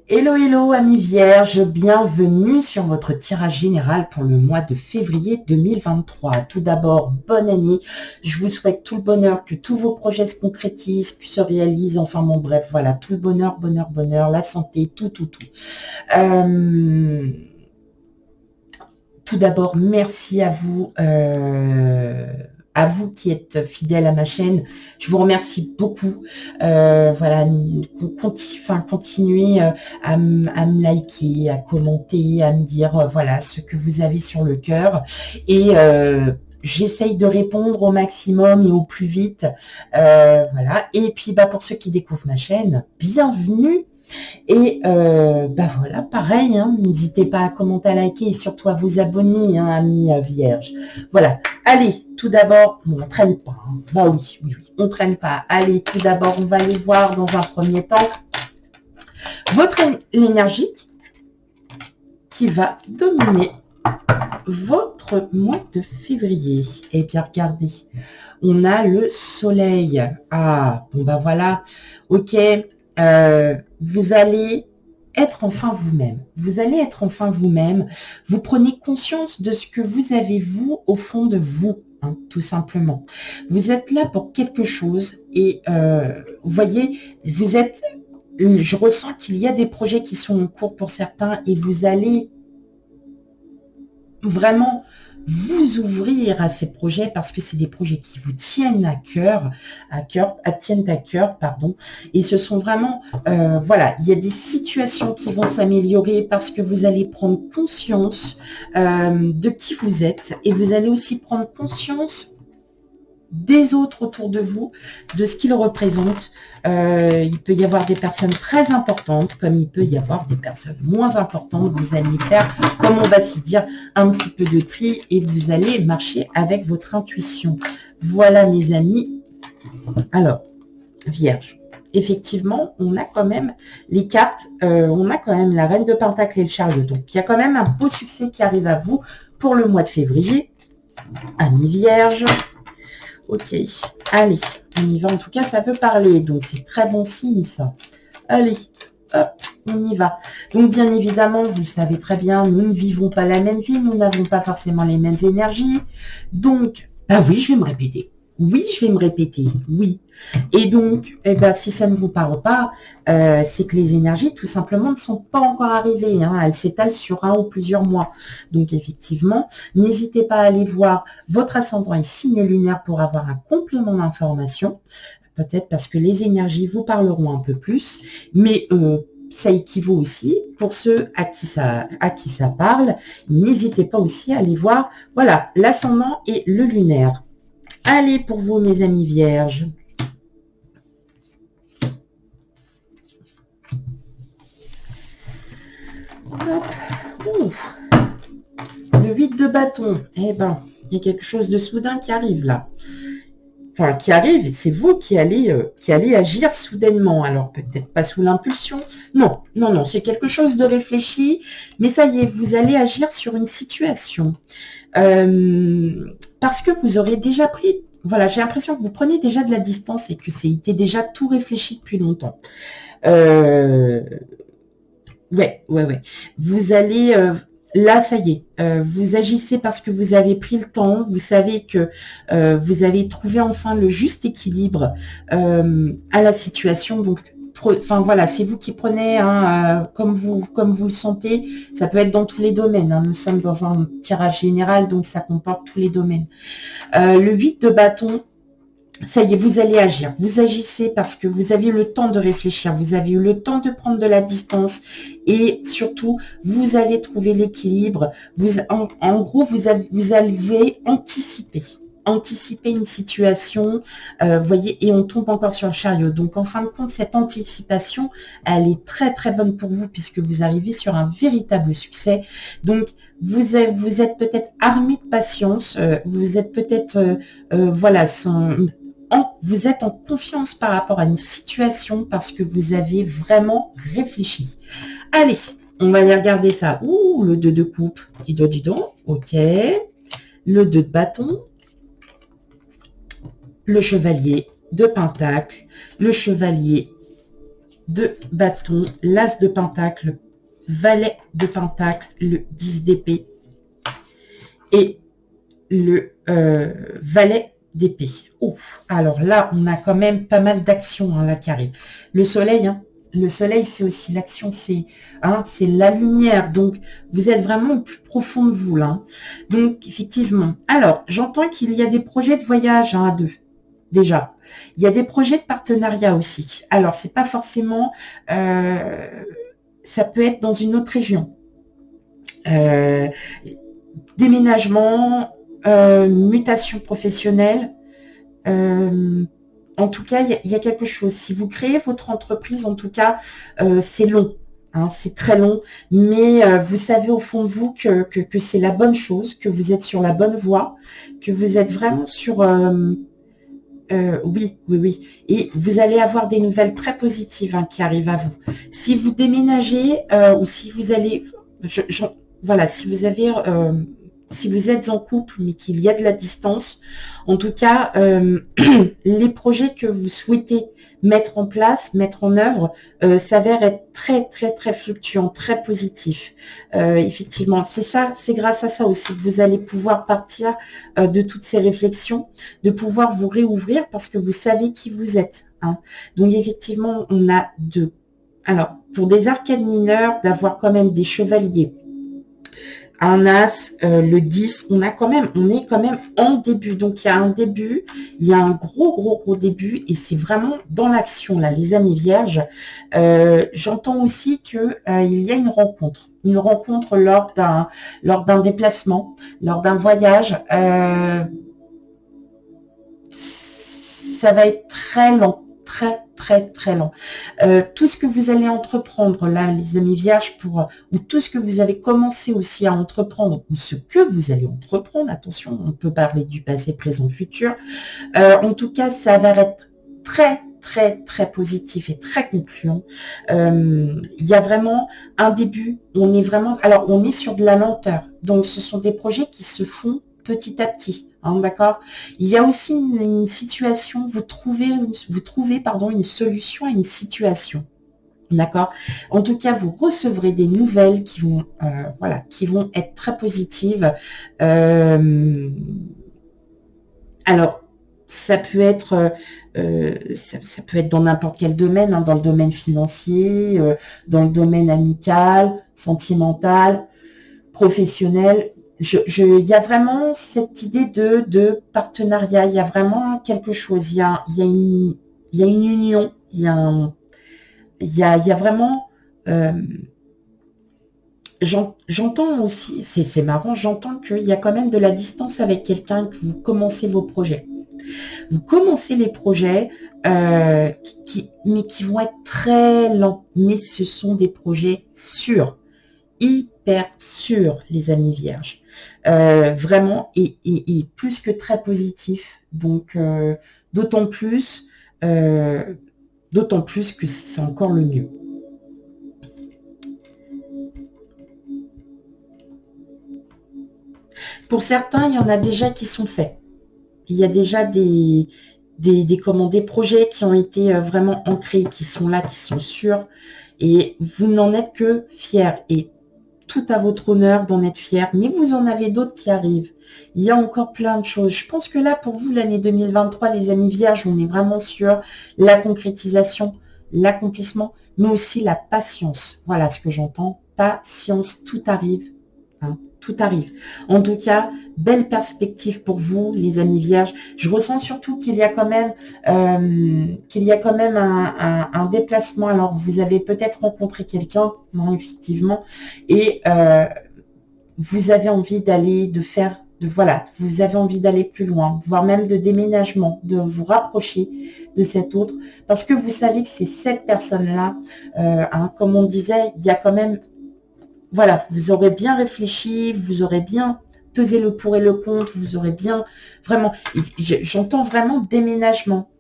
Hello, hello, amis vierges, bienvenue sur votre tirage général pour le mois de février 2023. Tout d'abord, bonne année. Je vous souhaite tout le bonheur, que tous vos projets se concrétisent, que se réalisent. Enfin bon, bref, voilà, tout le bonheur, bonheur, bonheur, la santé, tout. Tout d'abord, merci à vous qui êtes fidèles à ma chaîne. Je vous remercie beaucoup. Voilà, continuez à me liker, à commenter, à me dire voilà ce que vous avez sur le cœur. Et j'essaye de répondre au maximum et au plus vite. Voilà. Et puis pour ceux qui découvrent ma chaîne, bienvenue. Et voilà, pareil, hein, n'hésitez pas à commenter, à liker et surtout à vous abonner, hein, amis vierges. Voilà, allez, tout d'abord, on ne traîne pas. Hein. Bah oui, on ne traîne pas. Allez, tout d'abord, on va aller voir dans un premier temps l'énergie qui va dominer votre mois de février. Eh bien, regardez, on a le soleil. Ah, bon voilà, ok. Vous allez être enfin vous-même. Vous allez être enfin vous-même. Vous prenez conscience de ce que vous avez, vous, au fond de vous, hein, tout simplement. Vous êtes là pour quelque chose et vous voyez, je ressens qu'il y a des projets qui sont en cours pour certains et vous allez vraiment vous ouvrir à ces projets parce que c'est des projets qui vous tiennent tiennent à cœur, pardon. Et ce sont vraiment, voilà, il y a des situations qui vont s'améliorer parce que vous allez prendre conscience de qui vous êtes et vous allez aussi prendre conscience des autres autour de vous, de ce qu'ils représentent. Il peut y avoir des personnes très importantes, comme il peut y avoir des personnes moins importantes. Vous allez faire, comme on va s'y dire, un petit peu de tri et vous allez marcher avec votre intuition. Voilà, mes amis. Alors, Vierge. Effectivement, on a quand même les cartes, on a quand même la Reine de Pentacle et le Chariot. Donc, il y a quand même un beau succès qui arrive à vous pour le mois de février. Amis Vierge. Ok, allez, on y va. En tout cas, ça veut parler, donc c'est très bon signe, ça. Allez, hop, on y va. Donc, bien évidemment, vous le savez très bien, nous ne vivons pas la même vie, nous n'avons pas forcément les mêmes énergies. Donc, oui, je vais me répéter. Oui, je vais me répéter, oui. Et donc, si ça ne vous parle pas, c'est que les énergies, tout simplement, ne sont pas encore arrivées. Hein. Elles s'étalent sur un ou plusieurs mois. Donc, effectivement, n'hésitez pas à aller voir votre ascendant et signe lunaire pour avoir un complément d'information. Peut-être parce que les énergies vous parleront un peu plus. Mais ça équivaut aussi pour ceux à qui ça parle. N'hésitez pas aussi à aller voir, voilà, l'ascendant et le lunaire. Allez pour vous, mes amis vierges. Hop. Ouf. Le 8 de bâton. Eh ben, il y a quelque chose de soudain qui arrive là. Enfin, qui arrive, c'est vous qui allez agir soudainement. Alors, peut-être pas sous l'impulsion. Non, c'est quelque chose de réfléchi. Mais ça y est, vous allez agir sur une situation. Parce que vous aurez déjà pris... Voilà, j'ai l'impression que vous prenez déjà de la distance et que c'était déjà tout réfléchi depuis longtemps. Ouais. Vous allez... là, ça y est, vous agissez parce que vous avez pris le temps, vous savez que vous avez trouvé enfin le juste équilibre à la situation. Donc, enfin voilà, c'est vous qui prenez, hein, comme vous le sentez. Ça peut être dans tous les domaines. Hein. Nous sommes dans un tirage général, donc ça comporte tous les domaines. Le 8 de bâton, ça y est, vous allez agir. Vous agissez parce que vous avez eu le temps de réfléchir, vous avez eu le temps de prendre de la distance et surtout, vous avez trouvé l'équilibre. En gros, vous avez anticiper une situation, voyez, et on tombe encore sur le Chariot. Donc, en fin de compte, cette anticipation, elle est très, très bonne pour vous puisque vous arrivez sur un véritable succès. Donc, vous êtes peut-être armé de patience, vous êtes peut-être, voilà, vous êtes en confiance par rapport à une situation parce que vous avez vraiment réfléchi. Allez, on va aller regarder ça. Ouh, le 2 de coupe. Dis donc. Ok. Le 2 de bâton. Le chevalier de pentacle. Le chevalier de bâton, l'as de pentacle, valet de pentacle, le 10 d'épée et le valet d'épée. Alors là, on a quand même pas mal d'actions là qui arrivent. Le soleil, le soleil, c'est aussi l'action, c'est la lumière. Donc, vous êtes vraiment au plus profond de vous, là. Donc, effectivement. Alors, j'entends qu'il y a des projets de voyage à deux. Déjà. Il y a des projets de partenariat aussi. Alors, c'est pas forcément... ça peut être dans une autre région. Déménagement, mutation professionnelle. En tout cas, il y a quelque chose. Si vous créez votre entreprise, en tout cas, c'est long. C'est très long, mais vous savez au fond de vous que c'est la bonne chose, que vous êtes sur la bonne voie, que vous êtes vraiment sur... oui. Et vous allez avoir des nouvelles très positives qui arrivent à vous. Si vous déménagez ou si vous allez... voilà, si vous avez... si vous êtes en couple, mais qu'il y a de la distance, en tout cas, les projets que vous souhaitez mettre en place, mettre en œuvre, s'avèrent être très fluctuants, très positifs. Effectivement, c'est ça, c'est grâce à ça aussi que vous allez pouvoir partir de toutes ces réflexions, de pouvoir vous réouvrir parce que vous savez qui vous êtes. Donc effectivement, on a alors, pour des arcades mineurs, d'avoir quand même des chevaliers, un as, le 10, on est quand même en début. Donc, il y a un début, il y a un gros début et c'est vraiment dans l'action, là, les amis vierges. J'entends aussi que il y a une rencontre lors d'un déplacement, lors d'un voyage. Ça va être très lent, très lent. Tout ce que vous allez entreprendre là, les amis vierges, ou tout ce que vous avez commencé aussi à entreprendre, ou ce que vous allez entreprendre, attention, on peut parler du passé, présent, futur. En tout cas, ça va être très positif et très concluant. Il y a vraiment un début, on est sur de la lenteur. Donc, ce sont des projets qui se font petit à petit. D'accord. Il y a aussi une situation, vous trouvez une solution à une situation. D'accord. En tout cas, vous recevrez des nouvelles qui vont être très positives. Alors, ça peut être dans n'importe quel domaine, dans le domaine financier, dans le domaine amical, sentimental, professionnel. Il y a vraiment cette idée de partenariat. Il y a vraiment quelque chose. Il y a une union. Il y a vraiment... j'entends aussi, c'est marrant, j'entends qu'il y a quand même de la distance avec quelqu'un, que vous commencez vos projets. Vous commencez les projets mais qui vont être très lents. Mais ce sont des projets sûrs. Hyper sûr, les amis vierges. Vraiment, et plus que très positif. Donc, d'autant plus que c'est encore le mieux. Pour certains, il y en a déjà qui sont faits. Il y a déjà des projets qui ont été vraiment ancrés, qui sont là, qui sont sûrs. Et vous n'en êtes que fiers. Et tout à votre honneur d'en être fier, mais vous en avez d'autres qui arrivent. Il y a encore plein de choses. Je pense que là, pour vous, l'année 2023, les amis vierges, on est vraiment sur la concrétisation, l'accomplissement, mais aussi la patience. Voilà ce que j'entends. Patience, tout arrive. Tout arrive. En tout cas, belle perspective pour vous, les amis vierges. Je ressens surtout qu'il y a quand même, un déplacement. Alors, vous avez peut-être rencontré quelqu'un, effectivement, et vous avez envie vous avez envie d'aller plus loin, voire même de déménagement, de vous rapprocher de cet autre, parce que vous savez que c'est cette personne-là, comme on disait, il y a quand même... Voilà, vous aurez bien réfléchi, vous aurez bien pesé le pour et le contre, vous aurez bien, vraiment, j'entends vraiment déménagement.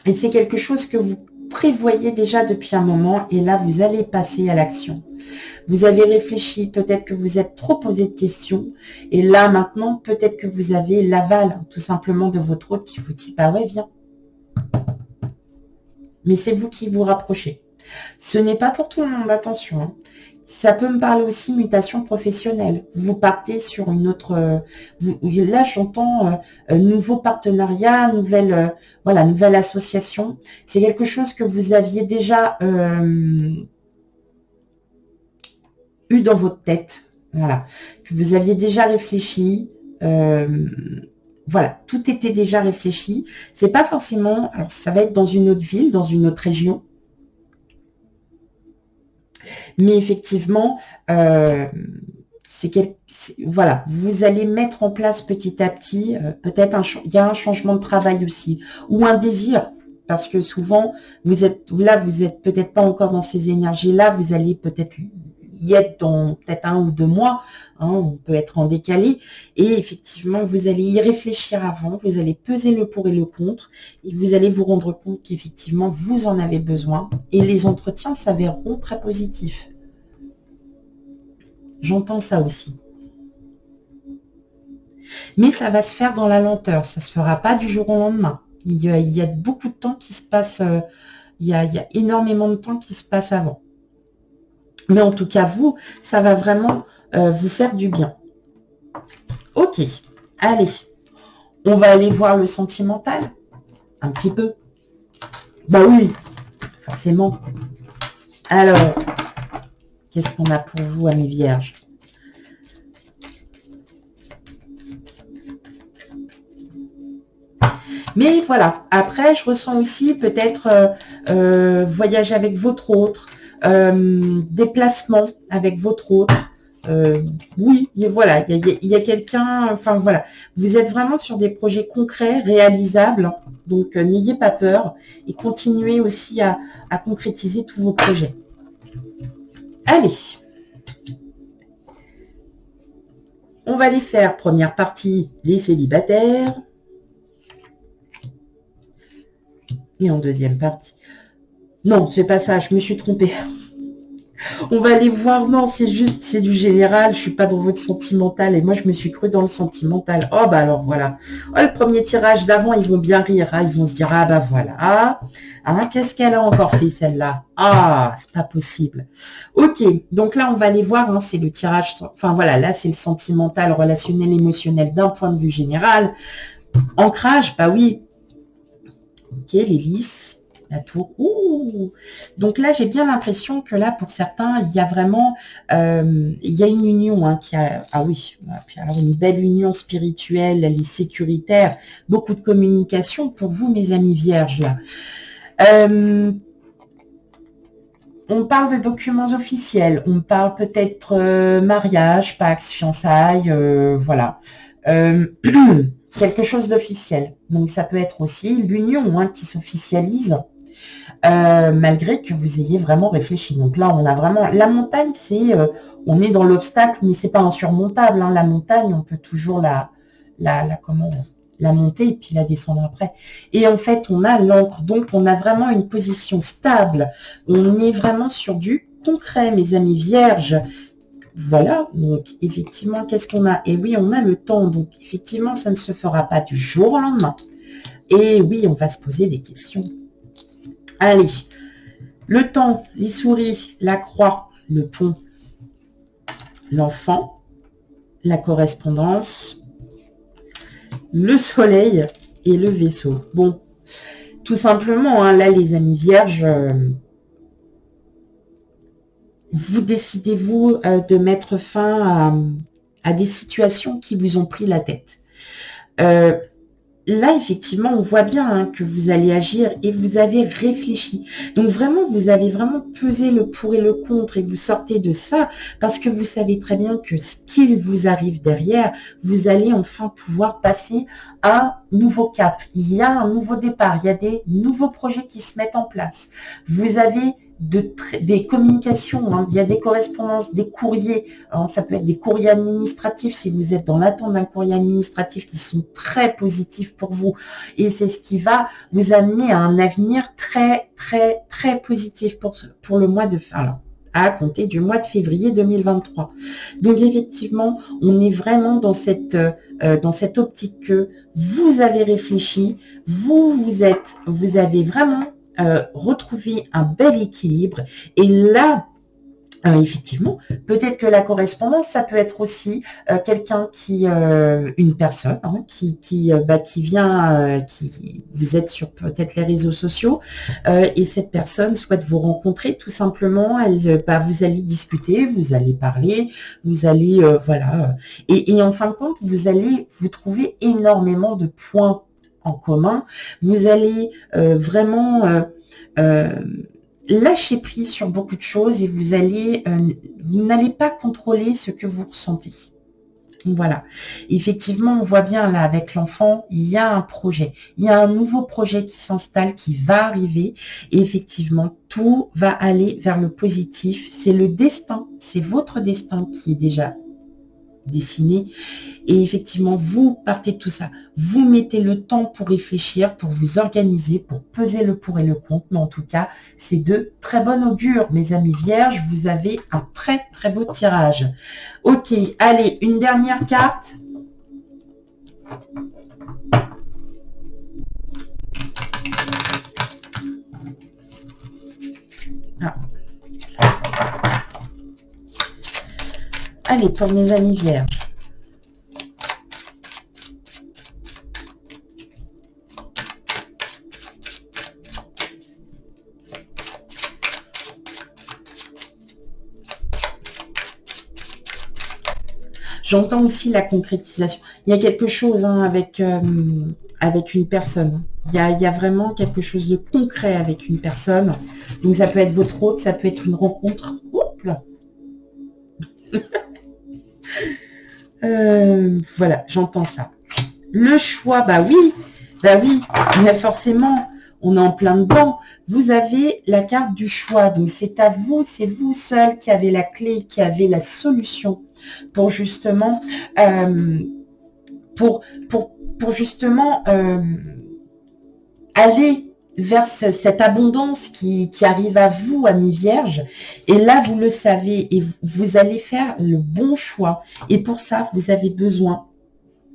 Et c'est quelque chose que vous prévoyez déjà depuis un moment, et là, vous allez passer à l'action. Vous avez réfléchi, peut-être que vous êtes trop posé de questions, et là, maintenant, peut-être que vous avez l'aval, tout simplement, de votre hôte qui vous dit, bah ouais, viens. mais c'est vous qui vous rapprochez. Ce n'est pas pour tout le monde, attention, hein. Ça peut me parler aussi mutation professionnelle. Vous partez sur une autre... là, j'entends nouveau partenariat, voilà, nouvelle association. C'est quelque chose que vous aviez déjà eu dans votre tête. Voilà. Que vous aviez déjà réfléchi. Voilà. Tout était déjà réfléchi. C'est pas forcément... Alors, ça va être dans une autre ville, dans une autre région. Mais effectivement, voilà, vous allez mettre en place petit à petit, peut-être il y a un changement de travail aussi, ou un désir, parce que souvent, vous êtes peut-être pas encore dans ces énergies-là, vous allez peut-être y être dans peut-être 1 ou 2 mois, hein, on peut être en décalé, et effectivement, vous allez y réfléchir avant, vous allez peser le pour et le contre, et vous allez vous rendre compte qu'effectivement, vous en avez besoin, et les entretiens s'avéreront très positifs. J'entends ça aussi. Mais ça va se faire dans la lenteur, ça ne se fera pas du jour au lendemain. Il y a beaucoup de temps qui se passe, il y a énormément de temps qui se passe avant. Mais en tout cas, vous, ça va vraiment vous faire du bien. Ok, allez, on va aller voir le sentimental, un petit peu. Bah oui, forcément. Alors, qu'est-ce qu'on a pour vous, amis vierges? Mais voilà, après, je ressens aussi peut-être voyage avec votre autre, déplacement avec votre autre. Oui, voilà, il y a quelqu'un, enfin voilà, vous êtes vraiment sur des projets concrets, réalisables, donc n'ayez pas peur et continuez aussi à concrétiser tous vos projets. Allez, on va les faire. Première partie, les célibataires. Et en deuxième partie... Non, c'est pas ça, je me suis trompée. On va aller voir. Non, c'est du général. Je suis pas dans votre sentimental. Et moi, je me suis cru dans le sentimental. Oh, bah alors, voilà. Oh, le premier tirage d'avant, ils vont bien rire. Hein. Ils vont se dire, ah, bah voilà. Ah, qu'est-ce qu'elle a encore fait, celle-là? Ah, c'est pas possible. Ok, donc là, on va aller voir. Hein, c'est le tirage... Enfin, voilà, là, c'est le sentimental, relationnel, émotionnel d'un point de vue général. Ancrage, bah oui. Ok, l'hélice. La tour. Ouh. Donc là, j'ai bien l'impression que là, pour certains, il y a vraiment, il y a une union hein, qui a, ah oui, alors une belle union spirituelle, elle est sécuritaire, beaucoup de communication pour vous, mes amis vierges. Là. On parle de documents officiels, on parle peut-être mariage, pax, fiançailles, voilà. Quelque chose d'officiel. Donc, ça peut être aussi l'union hein, qui s'officialise. Malgré que vous ayez vraiment réfléchi. Donc là, on a vraiment... La montagne, c'est... on est dans l'obstacle, mais c'est pas insurmontable. Hein. La montagne, on peut toujours la monter et puis la descendre après. Et en fait, on a l'encre. Donc, on a vraiment une position stable. On est vraiment sur du concret, mes amis vierges. Voilà, donc effectivement, qu'est-ce qu'on a? Et oui, on a le temps. Donc, effectivement, ça ne se fera pas du jour au lendemain. Et oui, on va se poser des questions. Allez, le temps, les souris, la croix, le pont, l'enfant, la correspondance, le soleil et le vaisseau. Bon, tout simplement, hein, là, les amis vierges, vous décidez-vous de mettre fin à des situations qui vous ont pris la tête. Là, effectivement, on voit bien hein, que vous allez agir et vous avez réfléchi. Donc, vraiment, vous avez vraiment pesé le pour et le contre et vous sortez de ça parce que vous savez très bien que ce qu'il vous arrive derrière, vous allez enfin pouvoir passer un nouveau cap. Il y a un nouveau départ, il y a des nouveaux projets qui se mettent en place. Vous avez des communications, hein. Il y a des correspondances, des courriers, hein. Ça peut être des courriers administratifs si vous êtes dans l'attente d'un courrier administratif qui sont très positifs pour vous et c'est ce qui va vous amener à un avenir très très très positif pour le mois de fin, à compter du mois de février 2023. Donc effectivement, on est vraiment dans cette optique que vous avez réfléchi, vous avez vraiment retrouver un bel équilibre. Et là, effectivement, peut-être que la correspondance, ça peut être aussi quelqu'un qui, une personne hein, qui vient, qui vous êtes sur peut-être les réseaux sociaux et cette personne souhaite vous rencontrer tout simplement. Vous allez discuter, vous allez parler, vous allez voilà, et en fin de compte, vous allez vous trouver énormément de points en commun. Vous allez vraiment lâcher prise sur beaucoup de choses et vous n'allez pas contrôler ce que vous ressentez. Voilà. Effectivement, on voit bien là avec l'enfant, il y a un projet. Il y a un nouveau projet qui s'installe, qui va arriver. Et effectivement, tout va aller vers le positif. C'est le destin, c'est votre destin qui est déjà dessiné. Et effectivement, vous partez de tout ça. Vous mettez le temps pour réfléchir, pour vous organiser, pour peser le pour et le contre. Mais en tout cas, c'est de très bon augure, mes amis vierges. Vous avez un très, très beau tirage. Ok, allez, une dernière carte. Ah. Allez, pour mes amis vierges. J'entends aussi la concrétisation. Il y a quelque chose hein, avec une personne. Il y a vraiment quelque chose de concret avec une personne. Donc, ça peut être votre hôte, ça peut être une rencontre. Oups là. Voilà, j'entends ça. Le choix, bah oui, mais forcément, on est en plein dedans. Vous avez la carte du choix, donc c'est à vous, c'est vous seul qui avez la clé, qui avez la solution pour justement, pour justement aller vers cette abondance qui arrive à vous, amis vierges. Et là, vous le savez, et vous allez faire le bon choix. Et pour ça, vous avez besoin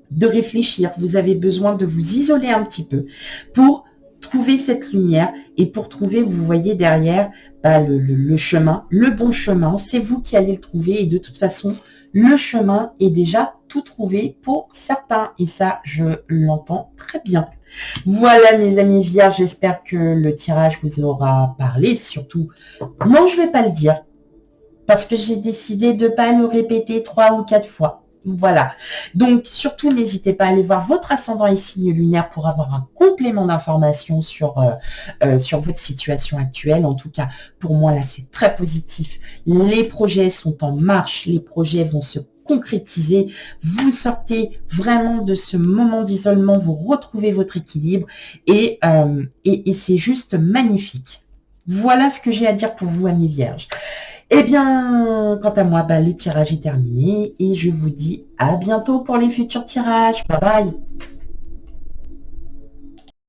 de réfléchir, vous avez besoin de vous isoler un petit peu pour trouver cette lumière et pour trouver, vous voyez derrière, le chemin, le bon chemin, c'est vous qui allez le trouver et de toute façon, le chemin est déjà tout trouvé pour certains et ça, je l'entends très bien. Voilà mes amis vierges, j'espère que le tirage vous aura parlé, surtout, non je vais pas le dire, parce que j'ai décidé de ne pas le répéter 3 ou 4 fois. Voilà. Donc, surtout, n'hésitez pas à aller voir votre ascendant et signe lunaire pour avoir un complément d'information sur votre situation actuelle. En tout cas, pour moi, là, c'est très positif. Les projets sont en marche. Les projets vont se concrétiser. Vous sortez vraiment de ce moment d'isolement. Vous retrouvez votre équilibre et c'est juste magnifique. Voilà ce que j'ai à dire pour vous, amis vierges. Eh bien, quant à moi, le tirage est terminé et je vous dis à bientôt pour les futurs tirages. Bye bye.